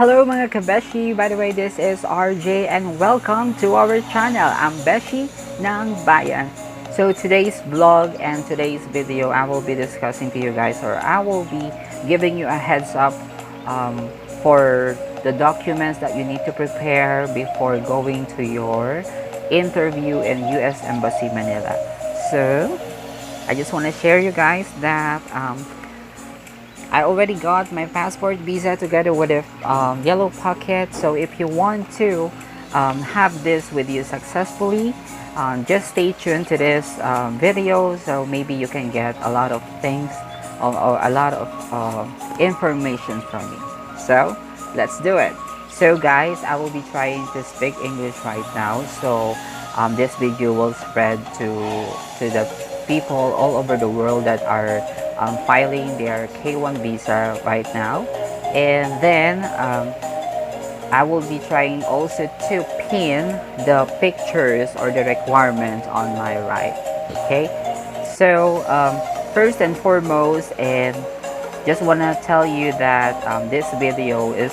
Hello mga kabeshi! By the way, this is RJ and welcome to our channel. I'm Beshi ng Bayan. So today's vlog and today's video, I will be discussing to you guys, or I will be giving you a heads up for the documents that you need to prepare before going to your interview in US Embassy Manila. So I just want to share you guys that I already got my passport visa together with a yellow pocket. So if you want to have this with you successfully, just stay tuned to this video, so maybe you can get a lot of things or a lot of information from me. So let's do it. So guys, I will be trying to speak English right now, so this video will spread to the people all over the world that are filing their K1 visa right now. And then I will be trying also to pin the pictures or the requirements on my right. Okay, so first and foremost, and just want to tell you that this video is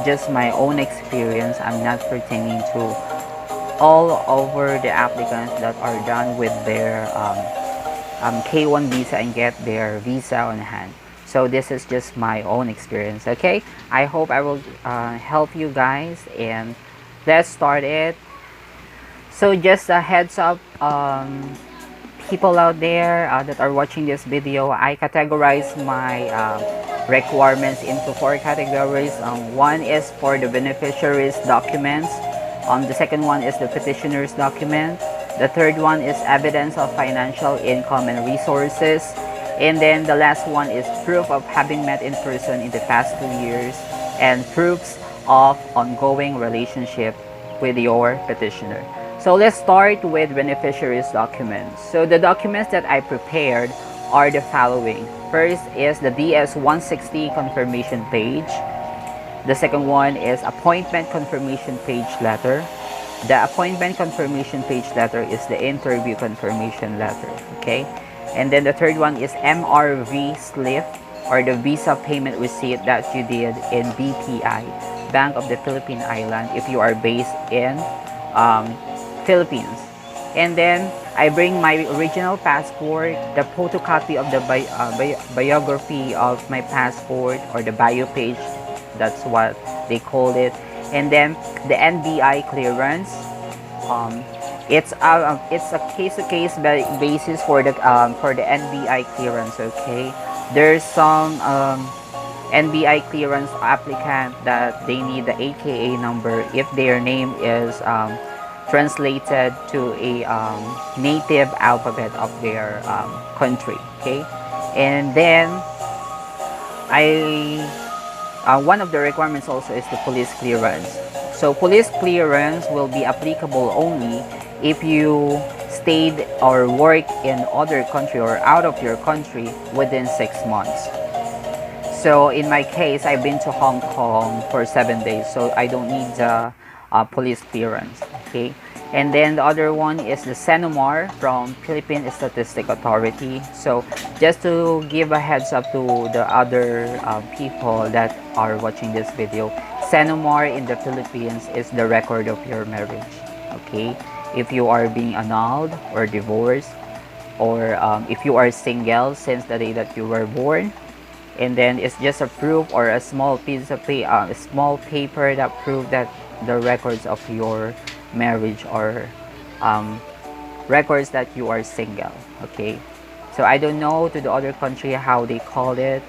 just my own experience. I'm not pertaining to all over the applicants that are done with their K1 visa and get their visa on hand. So this is just my own experience. Okay, I hope I will help you guys, and let's start it. So just a heads up, people out there that are watching this video, I categorize my requirements into 4 categories. One is for the beneficiary's documents. The second one is the petitioner's document. The third one is evidence of financial income and resources. And then the last one is proof of having met in person in the past 2 years, and proofs of ongoing relationship with your petitioner. So let's start with beneficiary's documents. So the documents that I prepared are the following. First is the DS-160 confirmation page. The second one is appointment confirmation page letter. The appointment confirmation page letter is the interview confirmation letter. Okay, and then the third one is MRV Slip, or the visa payment receipt that you did in BPI, Bank of the Philippine Island, if you are based in Philippines. And then I bring my original passport, the photocopy of the biography of my passport, or the bio page, that's what they call it. And then the NBI Clearance. It's a case-to-case basis for the NBI Clearance. Okay, there's some NBI Clearance applicant that they need the AKA number if their name is translated to a native alphabet of their country. Okay, and then one of the requirements also is the police clearance. So police clearance will be applicable only if you stayed or worked in other country or out of your country within 6 months. So in my case, I've been to Hong Kong for 7 days, so I don't need the police clearance. Okay, and then the other one is the CENOMAR from Philippine Statistic Authority. So just to give a heads up to the other people that are watching this video, CENOMAR in the Philippines is the record of your marriage. Okay, if you are being annulled or divorced, or if you are single since the day that you were born, and then it's just a proof or a small piece of a small paper that prove that the records of your marriage, or records that you are single. Okay, so I don't know to the other country how they call it.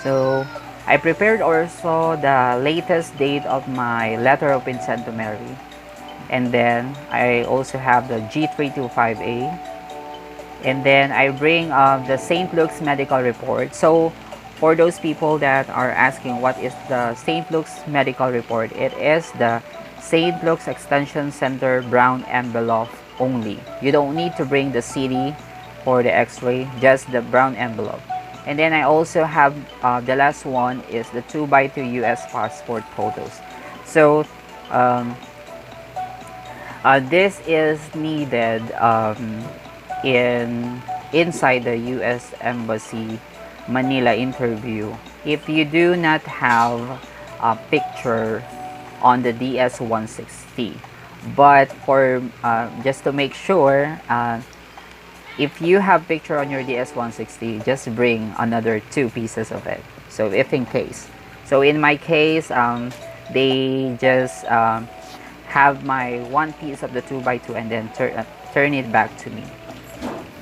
So I prepared also the latest date of my letter of intent to marry, and then I also have the G325A, and then I bring the St. Luke's medical report. So for those people that are asking what is the St. Luke's medical report, it is the St. Luke's Extension Center brown envelope only. You don't need to bring the CD or the x-ray, just the brown envelope. And then I also have the last one is the 2x2 US passport photos. So this is needed inside the US Embassy Manila interview if you do not have a picture on the DS-160. But for just to make sure, if you have picture on your DS-160, just bring another 2 pieces of it. So if in case. So in my case, they just have my 1 piece of the 2x2 and then turn it back to me.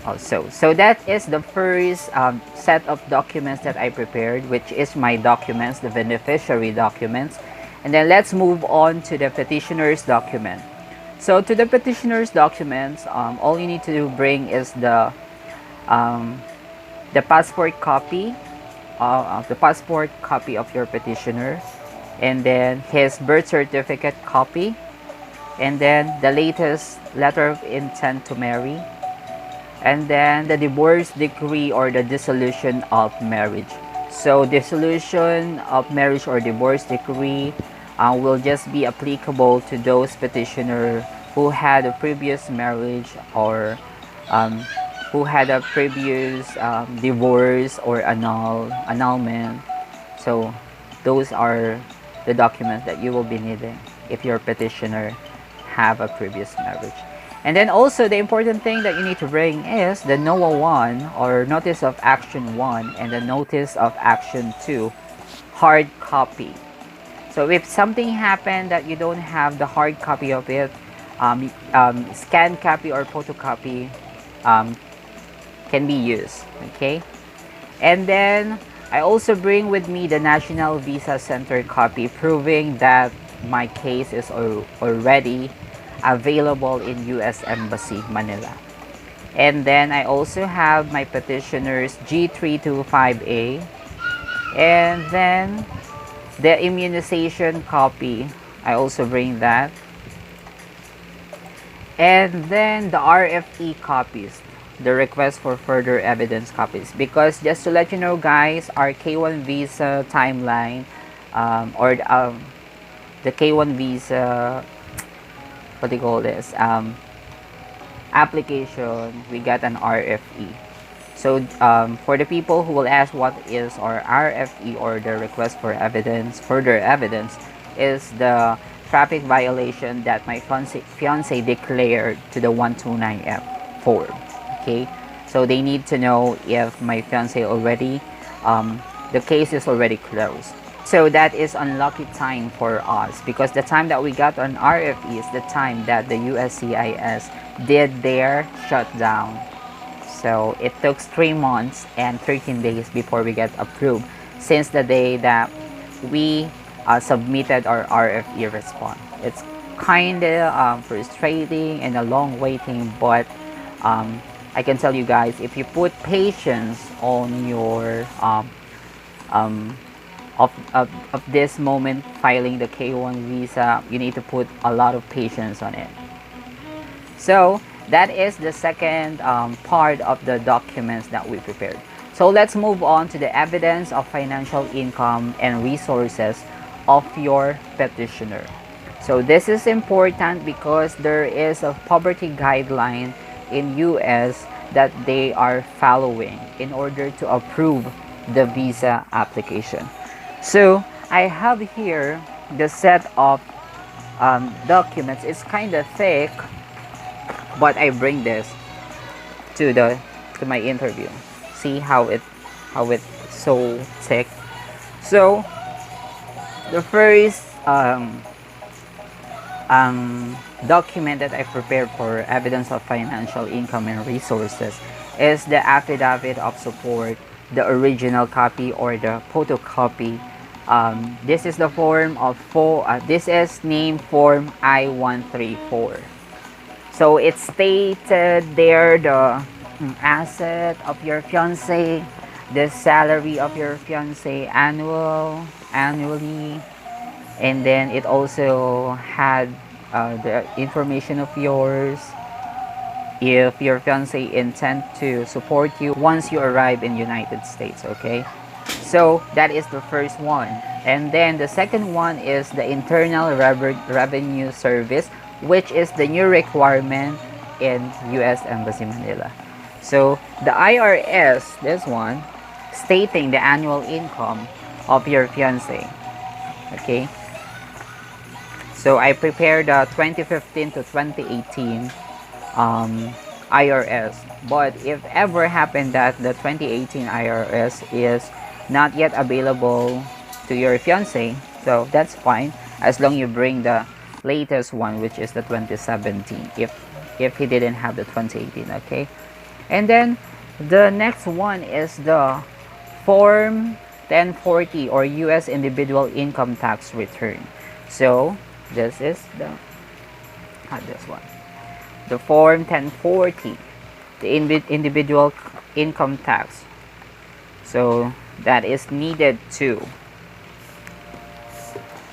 Also, so that is the first set of documents that I prepared, which is my documents, the beneficiary documents. And then let's move on to the petitioner's document. So to the petitioner's documents, all you need to bring is the passport copy of your petitioner, and then his birth certificate copy, and then the latest letter of intent to marry, and then the divorce decree or the dissolution of marriage. So dissolution of marriage or divorce decree will just be applicable to those petitioners who had a previous marriage or who had a previous divorce or annulment. So those are the documents that you will be needing if your petitioner have a previous marriage. And then also the important thing that you need to bring is the NOA 1 or Notice of Action 1 and the Notice of Action 2 hard copy. So if something happened that you don't have the hard copy of it, scan copy or photocopy can be used. Okay, and then I also bring with me the National Visa Center copy proving that my case is already available in US Embassy Manila. And then I also have my petitioner's G325A, and then the immunization copy, I also bring that, and then the RFE copies, the request for further evidence copies, because just to let you know guys, our K1 visa timeline or the K1 visa, what do you call this, application, we got an RFE. So for the people who will ask what is our RFE or the request for evidence, further evidence, is the traffic violation that my fiance declared to the 129F form. Okay, so they need to know if my fiance already, the case is already closed. So that is unlucky time for us, because the time that we got an RFE is the time that the USCIS did their shutdown. So it took 3 months and 13 days before we get approved since the day that we submitted our RFE response. It's kind of frustrating and a long waiting, but I can tell you guys, if you put patience on your of this moment filing the K1 visa, you need to put a lot of patience on it. So that is the second part of the documents that we prepared. So let's move on to the evidence of financial income and resources of your petitioner. So this is important because there is a poverty guideline in US that they are following in order to approve the visa application. So I have here the set of documents. It's kind of thick, but I bring this to my interview. See how it's so thick. So the first document that I prepared for evidence of financial income and resources is the affidavit of support, the original copy or the photocopy. This is the form of this is named form I-134. So it stated there the asset of your fiance, the salary of your fiance annually, and then it also had the information of yours, if your fiance intend to support you once you arrive in United States. Okay, so that is the first one. And then the second one is the Internal Revenue Service, which is the new requirement in US Embassy Manila. So the IRS, this one, stating the annual income of your fiance. Okay, so I prepared the 2015 to 2018 IRS, but if ever happened that the 2018 IRS is not yet available to your fiance, so that's fine, as long you bring the latest one, which is the 2017, if he didn't have the 2018. Okay, and then the next one is the form 1040 or US individual income tax return. So this is the this one, the form 1040, the individual income tax. So that is needed too,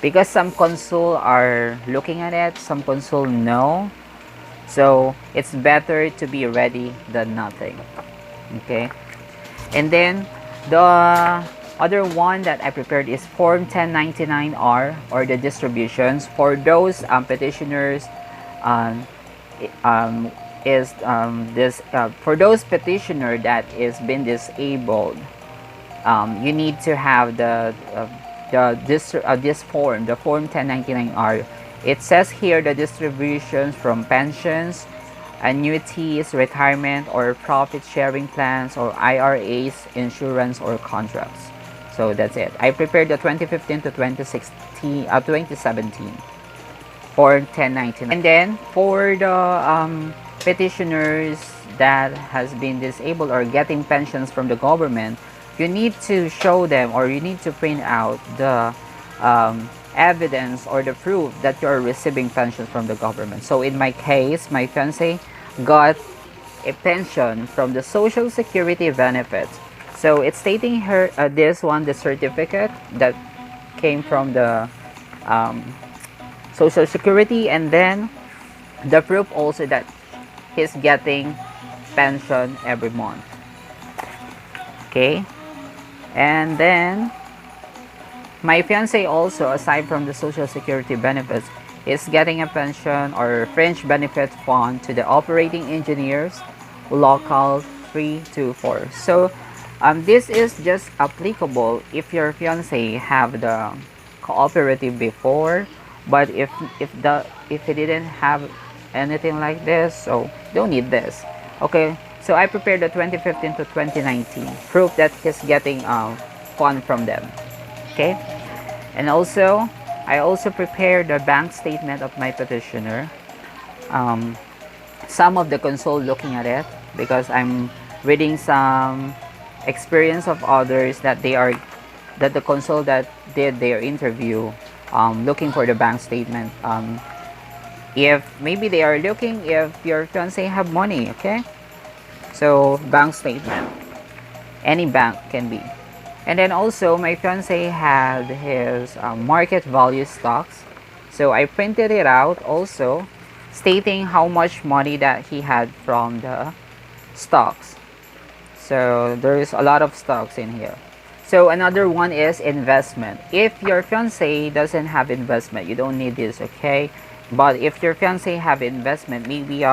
because some consul are looking at it, some consul no. So it's better to be ready than nothing. Okay, and then the other one that I prepared is form 1099R, or the distributions for those petitioners. For those petitioner that is been disabled, you need to have this form, the form 1099R. It says here the distributions from pensions, annuities, retirement or profit sharing plans, or IRAs, insurance, or contracts. So that's it. I prepared the 2015 to 2017 for 1099. And then for the petitioners that has been disabled or getting pensions from the government, you need to show them, or you need to print out the evidence or the proof that you're receiving pensions from the government. So in my case, my fiance got a pension from the Social Security benefits. So it's stating here this one, the certificate that came from the Social Security, and then the proof also that he's getting pension every month. Okay, and then my fiance also, aside from the Social Security benefits, is getting a pension or fringe benefit fund to the operating engineers local 324. So this is just applicable if your fiance have the cooperative before, but if he didn't have anything like this, so don't need this. Okay, so I prepared the 2015 to 2019 proof that he's getting fund from them. Okay, and also I also prepared the bank statement of my petitioner. Some of the consul looking at it, because I'm reading some experience of others that the consul that did their interview looking for the bank statement. If maybe they are looking if your fiance have money. Okay, so bank statement, any bank can be. And then also my fiance had his market value stocks, so I printed it out also, stating how much money that he had from the stocks. So there's a lot of stocks in here. So another one is investment. If your fiance doesn't have investment, you don't need this. Okay, but if your fiance have investment, maybe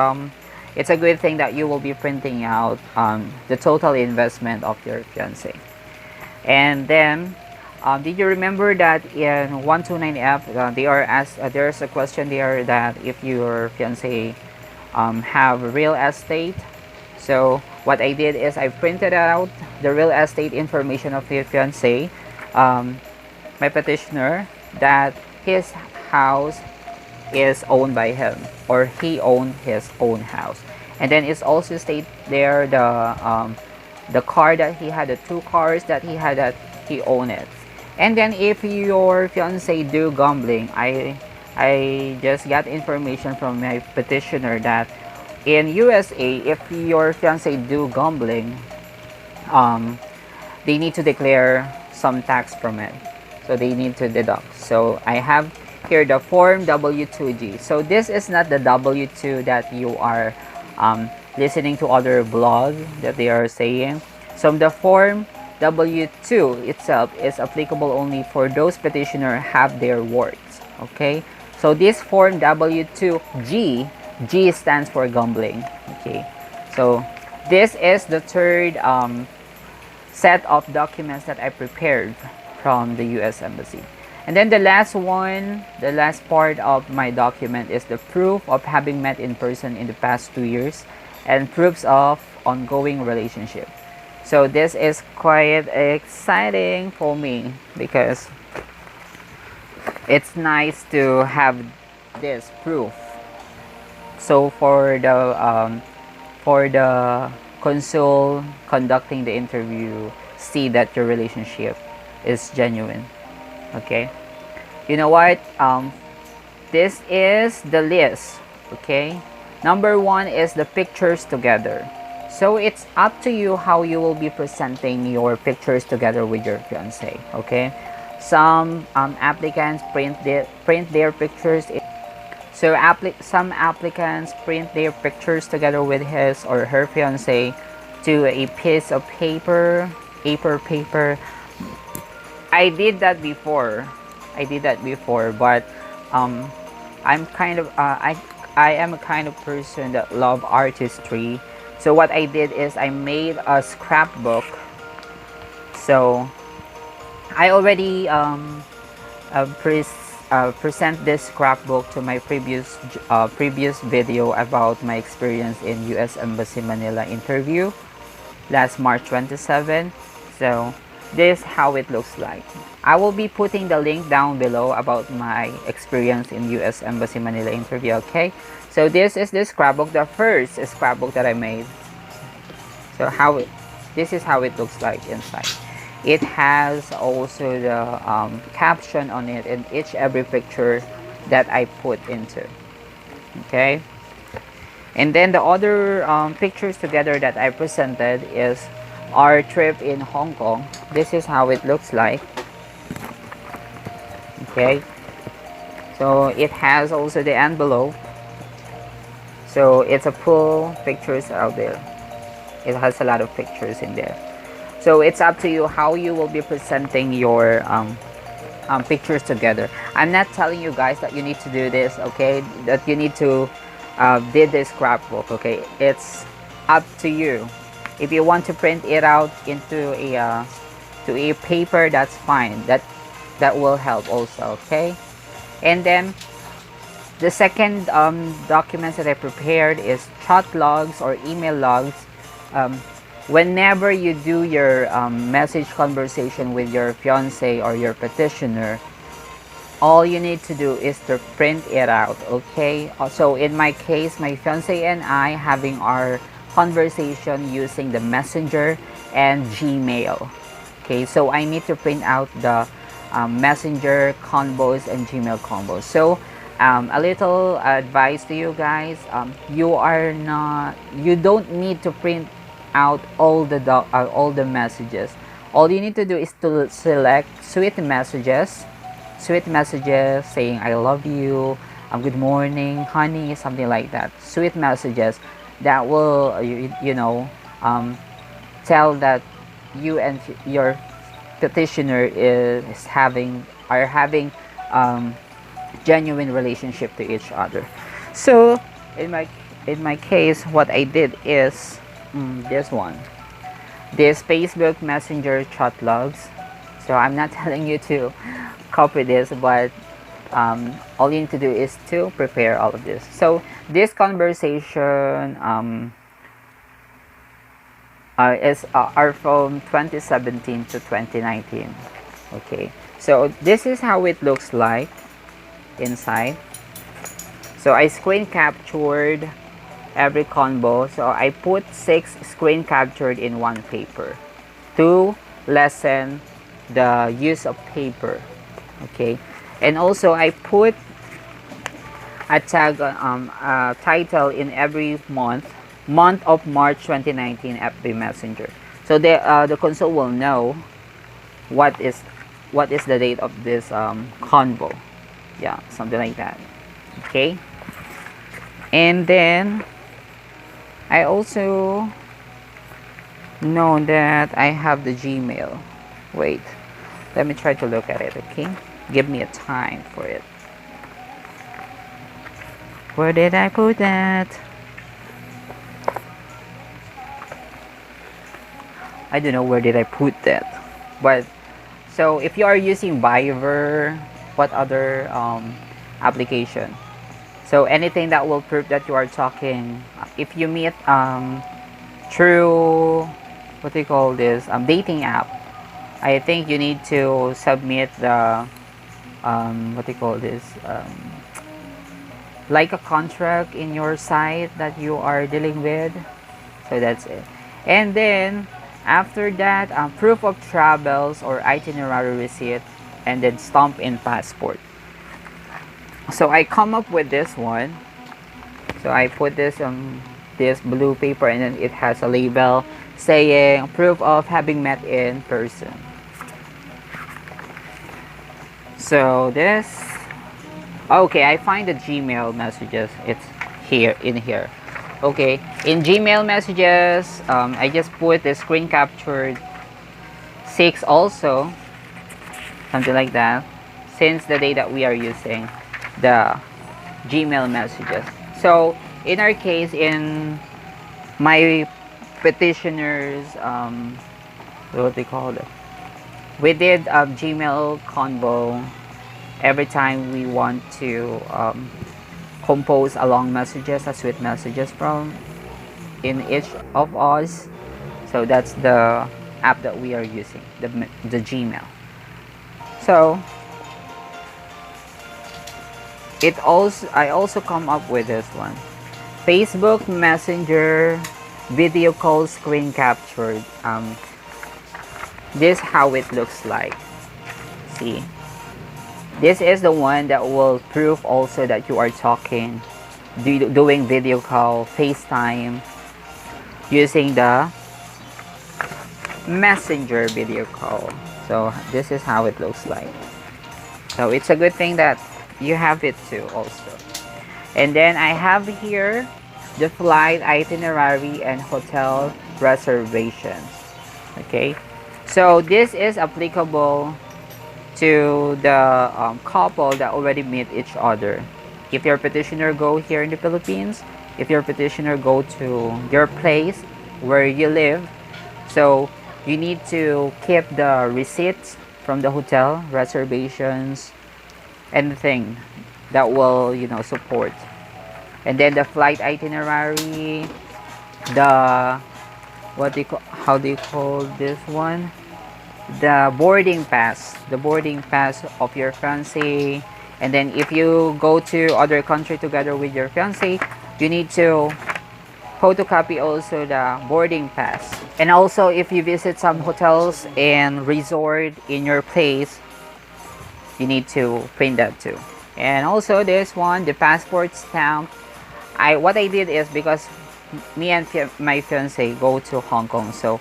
it's a good thing that you will be printing out the total investment of your fiance. And then did you remember that in 129F they are asked, there's a question there that if your fiance have real estate. So what I did is I printed out the real estate information of your fiance, my petitioner, that his house is owned by him, or he owned his own house. And then it's also state there the car that he had, the 2 cars that he had, that he owned it. And then if your fiance do gambling, I just got information from my petitioner that in USA, if your fiance do gambling, they need to declare some tax from it, so they need to deduct. So I have here the form W2G. So this is not the W2 that you are listening to other blog that they are saying. So the form W2 itself is applicable only for those petitioner have their works. Okay, so this form W2G, G stands for gambling. Okay, so this is the third set of documents that I prepared from the US Embassy. And then the last one, the last part of my document is the proof of having met in person in the past 2 years and proofs of ongoing relationship. So this is quite exciting for me because it's nice to have this proof. So for the consul conducting the interview, see that your relationship is genuine. Okay, you know what, this is the list. Okay, number one is the pictures together. So it's up to you how you will be presenting your pictures together with your fiance. Okay, some applicants print their pictures. So some applicants print their pictures together with his or her fiance to a piece of paper. I did that before, but I'm kind of I am a kind of person that love artistry. So what I did is I made a scrapbook. So I already present this scrapbook to my previous video about my experience in US Embassy Manila interview last March 27. So this is how it looks like. I will be putting the link down below about my experience in US Embassy Manila interview. Okay, so this is the scrapbook, the first scrapbook that I made. So this is how it looks like inside. It has also the caption on it in every picture that I put into. Okay, and then the other pictures together that I presented is our trip in Hong Kong. This is how it looks like. Okay, so it has also the envelope. So it's a full pictures out there. It has a lot of pictures in there. So it's up to you how you will be presenting your pictures together. I'm not telling you guys that you need to do this, okay, that you need to did this scrapbook. Okay, it's up to you. If you want to print it out into a paper, that's fine. That will help also. Okay, and then the second documents that I prepared is chat logs or email logs. Whenever you do your message conversation with your fiance or your petitioner, all you need to do is to print it out. Okay, so in my case, my fiance and I having our conversation using the Messenger and Gmail. Okay, so I need to print out the Messenger combos and Gmail combos. So a little advice to you guys, you don't need to print out all the messages. All you need to do is to select sweet messages saying I love you, good morning honey, something like that. Sweet messages that will tell that you and your petitioner are having genuine relationship to each other. So in my case, what I did is this Facebook Messenger chat logs. So I'm not telling you to copy this, but all you need to do is to prepare all of this. So this conversation are from 2017 to 2019. Okay, so this is how it looks like inside. So I screen captured every combo. So I put 6 screen captured in one paper to lessen the use of paper. Okay, and also I put a tag title in every month of March 2019 FB Messenger. So the consul will know what is the date of this convo. Yeah, something like that. Okay, and then I also know that I have the Gmail. Wait, let me try to look at it. Okay, give me a time for it. Where did I put that? I don't know where did I put that, but So if you are using Viber, what other application? So anything that will prove that you are talking. If you meet through what do you call this dating app, I think you need to submit the what do you call this like a contract in your site that you are dealing with. So that's it. And then after that, proof of travels or itinerary receipt, and then stamp in passport. So I come up with this one. So I put this on this blue paper, and then it has a label saying proof of having met in person. So this, okay, I find the Gmail messages. It's here, in here. Okay, in Gmail messages, I just put the screen captured 6 also, something like that, since the day that we are using the Gmail messages. So in our case, in my petitioners, what they call it, we did a Gmail combo every time we want to compose a long messages, a sweet messages from in each of us. So that's the app that we are using, the Gmail. So I also come up with this one, Facebook Messenger video call screen captured. This how it looks like. See, this is the one that will prove also that you are talking, doing video call, FaceTime, using the Messenger video call. So this is how it looks like. So it's a good thing that you have it too also. And then I have here the flight itinerary and hotel reservations. Okay, so this is applicable to the couple that already meet each other. If your petitioner go here in the Philippines, if your petitioner go to your place where you live, so you need to keep the receipts from the hotel reservations, anything that will, you know, support. And then the flight itinerary, the what do you call, how do you call this one, the boarding pass of your fiance. And then if you go to other country together with your fiance, you need to photocopy also the boarding pass. And also if you visit some hotels and resort in your place, you need to print that too. And also this one, the passport stamp. What I did is, because me and my fiance go to Hong Kong, so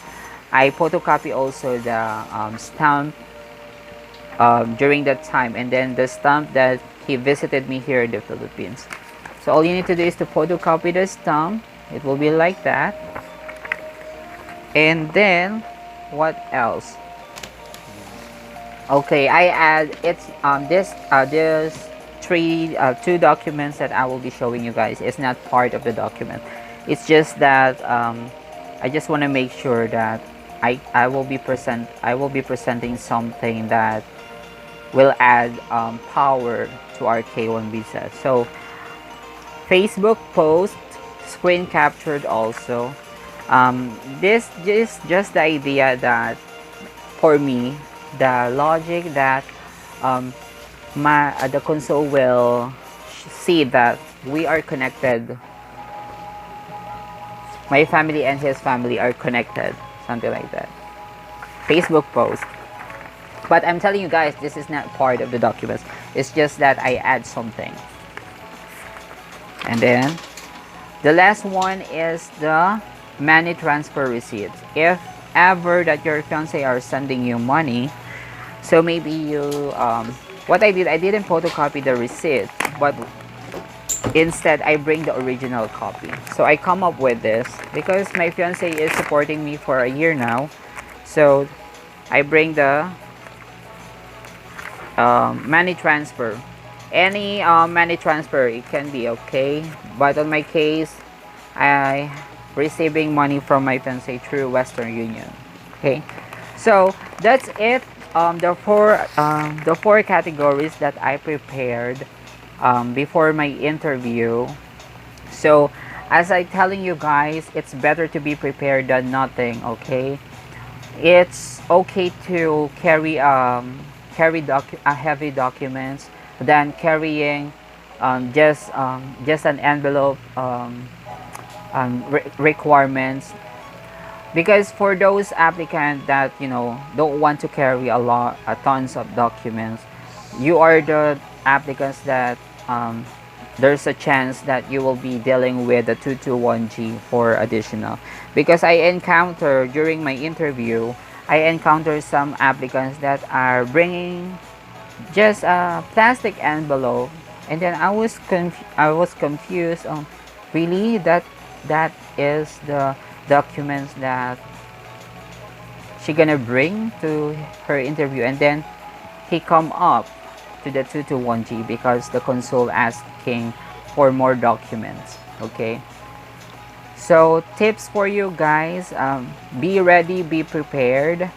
I photocopy also the stamp during that time, and then the stamp that he visited me here in the Philippines. So all you need to do is to photocopy the stamp. It will be like that. And then what else? Okay, I add this two documents that I will be showing you guys is not part of the document. It's just that I just want to make sure that I will be presenting something that will add power to our K1 visa. So Facebook post screen captured also. This is just the idea that, for me, the logic that the consul will see that we are connected, my family and his family are connected, something like that. Facebook post. But I'm telling you guys, this is not part of the documents. It's just that I add something. And then the last one is the money transfer receipt. If ever that your fiance are sending you money, so maybe you what I didn't photocopy the receipt, but instead I bring the original copy. So I come up with this because my fiance is supporting me for a year now. So I bring the money transfer. Any money transfer, it can be okay, but on my case, I receiving money from my fiance through Western Union. Okay, so that's it the four categories that I prepared before my interview. So as I telling you guys, it's better to be prepared than nothing. Okay, it's okay to carry heavy documents than carrying just an envelope requirements, because for those applicants that don't want to carry tons of documents, you are the applicants that there's a chance that you will be dealing with the 221G for additional. Because I encountered during my interview, I encountered some applicants that are bringing just a plastic envelope, and then I was confused. Really, that is the documents that she gonna bring to her interview, and then he come up to the 221G because the consul asking for more documents. Okay, so tips for you guys: be ready, be prepared,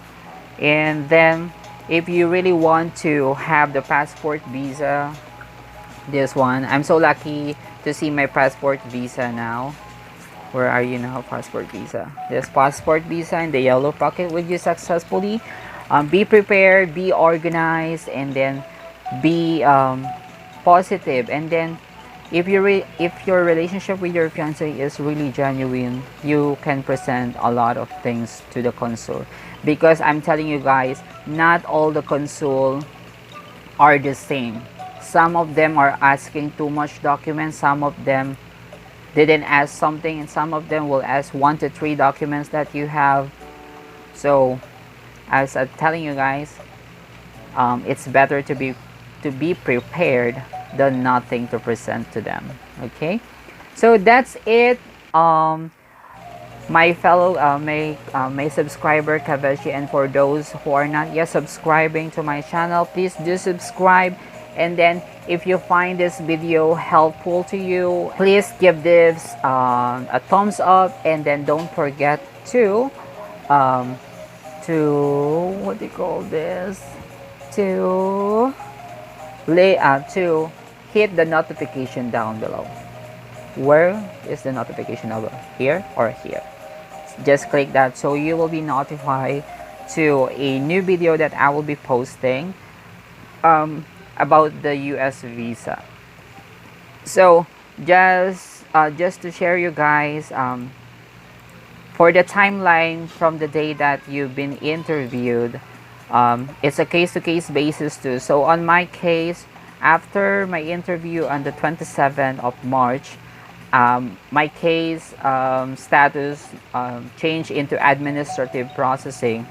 and then if you really want to have the passport visa, this one, I'm so lucky to see my passport visa now. Where are you now? Passport visa. This passport visa in the yellow pocket with you successfully. Be prepared, be organized, and then be positive. And then if your relationship with your fiance is really genuine, you can present a lot of things to the consul. Because I'm telling you guys, not all the consul are the same. Some of them are asking too much documents, some of them didn't ask something, and some of them will ask 1 to 3 documents that you have. So as I'm telling you guys, it's better to be prepared than nothing to present to them. Okay, so that's it. My fellow my subscriber Kabeshi, and for those who are not yet subscribing to my channel, please do subscribe. And then if you find this video helpful to you, please give this a thumbs up, and then don't forget to what do you call this, to hit the notification down below. Where is the notification over here or here? Just click that so you will be notified to a new video that I will be posting about the US visa. So just to share you guys, for the timeline from the day that you've been interviewed, it's a case-to-case basis too. So on my case, after my interview on the 27th of March, my case status changed into administrative processing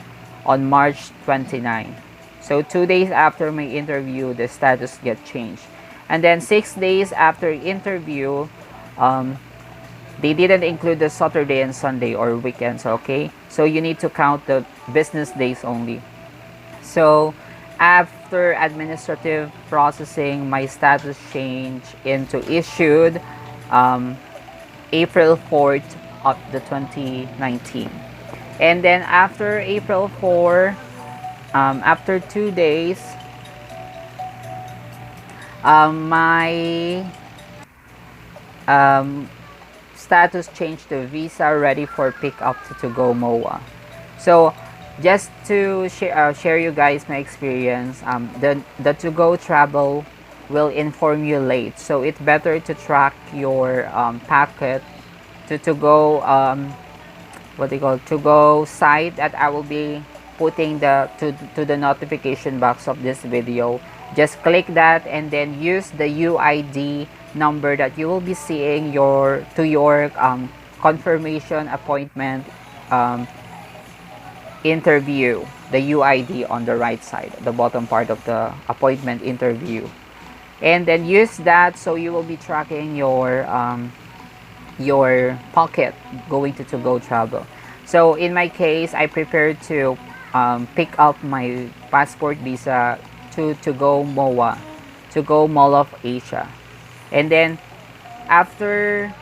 on March 29. So 2 days after my interview, the status get changed. And then 6 days after interview, they didn't include the Saturday and Sunday or weekends, okay? So you need to count the business days only. So after administrative processing, my status changed into issued April 4th of the 2019. And then after April 4, after 2 days, my status changed to visa ready for pickup to go MOA. So just to share you guys my experience, the to go travel will inform you late, so it's better to track your packet to go what they call to go site that I will be putting to the notification box of this video. Just click that and then use the UID number that you will be seeing your confirmation appointment interview, the UID on the right side, the bottom part of the appointment interview, and then use that so you will be tracking your pocket going to go travel. So in my case, I prepared to pick up my passport visa to go MOA, to go Mall of Asia. And then after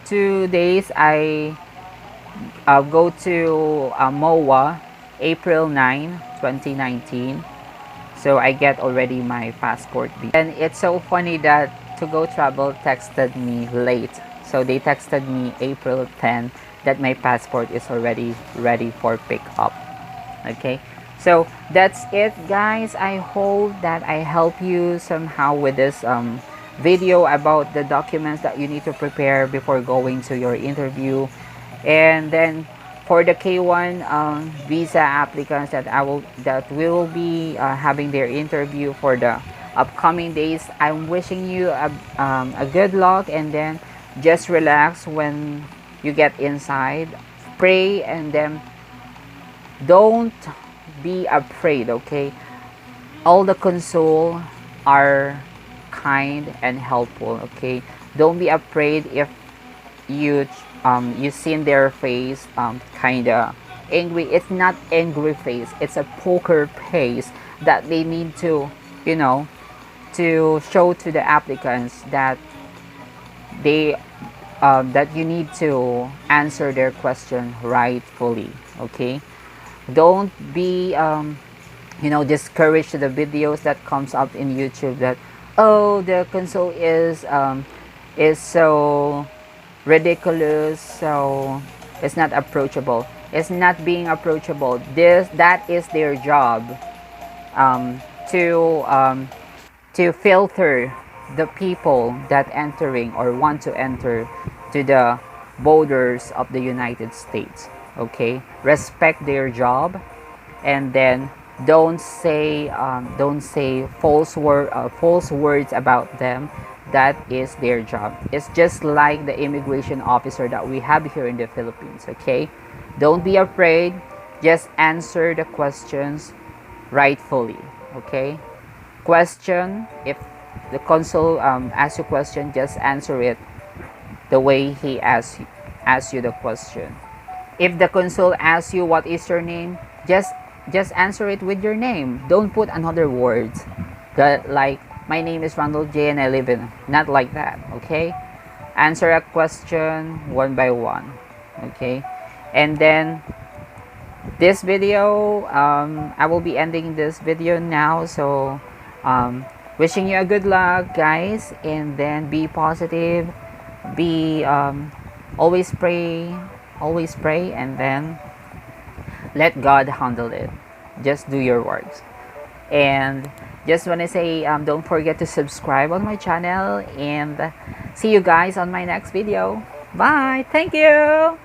2 days, I go to MOA April 9, 2019. So I get already my passport visa. And it's so funny that To Go Travel texted me late. So they texted me April 10 that my passport is already ready for pickup. Okay, so that's it, guys. I hope that I help you somehow with this video about the documents that you need to prepare before going to your interview. And then for the K1 visa applicants that will be having their interview for the upcoming days, I'm wishing you a good luck, and then just relax when you get inside, pray, and then don't be afraid. Okay, all the consul are kind and helpful. Okay, don't be afraid if you see in their face kind of angry. It's not angry face, it's a poker face that they need to, you know, to show to the applicants that they that you need to answer their question rightfully. Okay, don't be discouraged to the videos that comes up in YouTube that, oh, the console is so ridiculous, so it's not approachable. It's not being approachable. That is their job, um, to filter the people that entering or want to enter to the borders of the United States. Okay, respect their job, and then don't say false words about them. That is their job. It's just like the immigration officer that we have here in the Philippines. Okay, don't be afraid, just answer the questions rightfully. Okay, question, if the consul asks you question, just answer it the way he asks you the question. If the consul asks you what is your name, just answer it with your name. Don't put another words that, like, my name is Randall J and I live in, not like that. Okay, answer a question one by one. Okay, and then this video, I will be ending this video now. So wishing you a good luck, guys, and then be positive, be always pray, and then let God handle it. Just do your works. And just want to say, don't forget to subscribe on my channel, and see you guys on my next video. Bye. Thank you.